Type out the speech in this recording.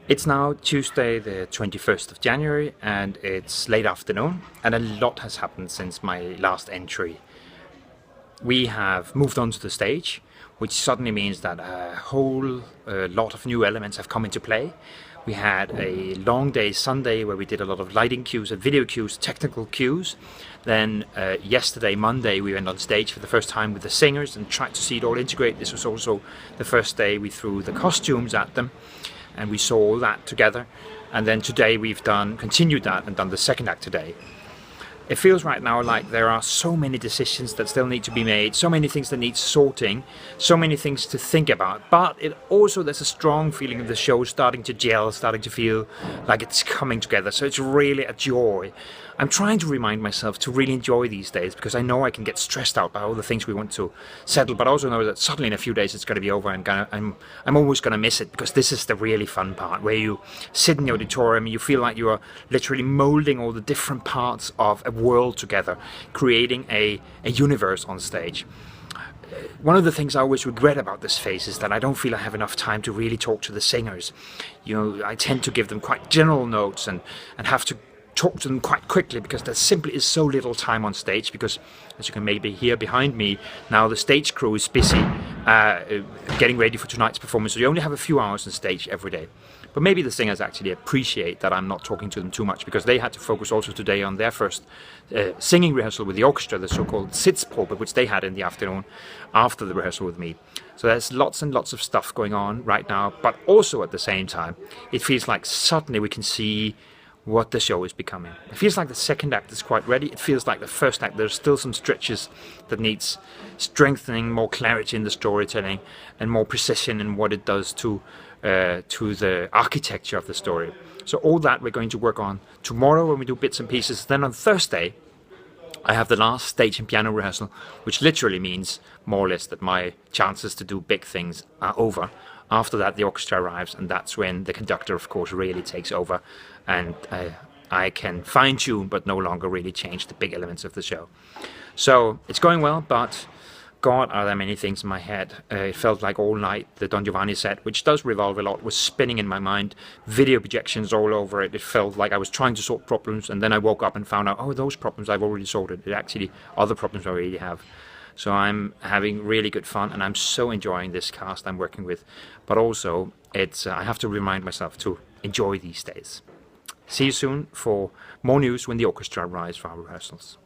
It's now Tuesday the 21st of January and it's late afternoon, and a lot has happened since my last entry. We have moved on to the stage, which suddenly means that a whole lot of new elements have come into play. We had a long day Sunday where we did a lot of lighting cues and video cues, technical cues. Then yesterday, Monday, we went on stage for the first time with the singers and tried to see it all integrate. This was also the first day we threw the costumes at them, and we saw all that together. And then today we've continued that and done the second act today. It feels right now like there are so many decisions that still need to be made, so many things that need sorting, so many things to think about, but there's a strong feeling of the show starting to gel, starting to feel like it's coming together, so it's really a joy. I'm trying to remind myself to really enjoy these days, because I know I can get stressed out by all the things we want to settle, but I also know that suddenly in a few days it's going to be over, and I'm always going to miss it, because this is the really fun part, where you sit in the auditorium and you feel like you are literally molding all the different parts of a world together, creating a universe on stage. One of the things I always regret about this phase is that I don't feel I have enough time to really talk to the singers. I tend to give them quite general notes and have to talk to them quite quickly, because there simply is so little time on stage, because as you can maybe hear behind me now, the stage crew is busy getting ready for tonight's performance, so you only have a few hours on stage every day. But maybe the singers actually appreciate that I'm not talking to them too much, because they had to focus also today on their first singing rehearsal with the orchestra, the so-called Sitzprobe, which they had in the afternoon after the rehearsal with me. So there's lots and lots of stuff going on right now, but also at the same time it feels like suddenly we can see what the show is becoming. It feels like the second act is quite ready. It feels like the first act, there's still some stretches that needs strengthening, more clarity in the storytelling and more precision in what it does to the architecture of the story. So all that we're going to work on tomorrow when we do bits and pieces. Then on Thursday I have the last stage and piano rehearsal, which literally means more or less that my chances to do big things are over. After that the orchestra arrives, and that's when the conductor of course really takes over, and I can fine-tune but no longer really change the big elements of the show. So it's going well, but God, are there many things in my head. It felt like all night the Don Giovanni set, which does revolve a lot, was spinning in my mind, video projections all over it. It felt like I was trying to sort problems, and then I woke up and found out, oh, those problems I've already sorted. It actually other problems I already have. So I'm having really good fun, and I'm so enjoying this cast I'm working with. But also, I have to remind myself to enjoy these days. See you soon for more news when the orchestra arrives for our rehearsals.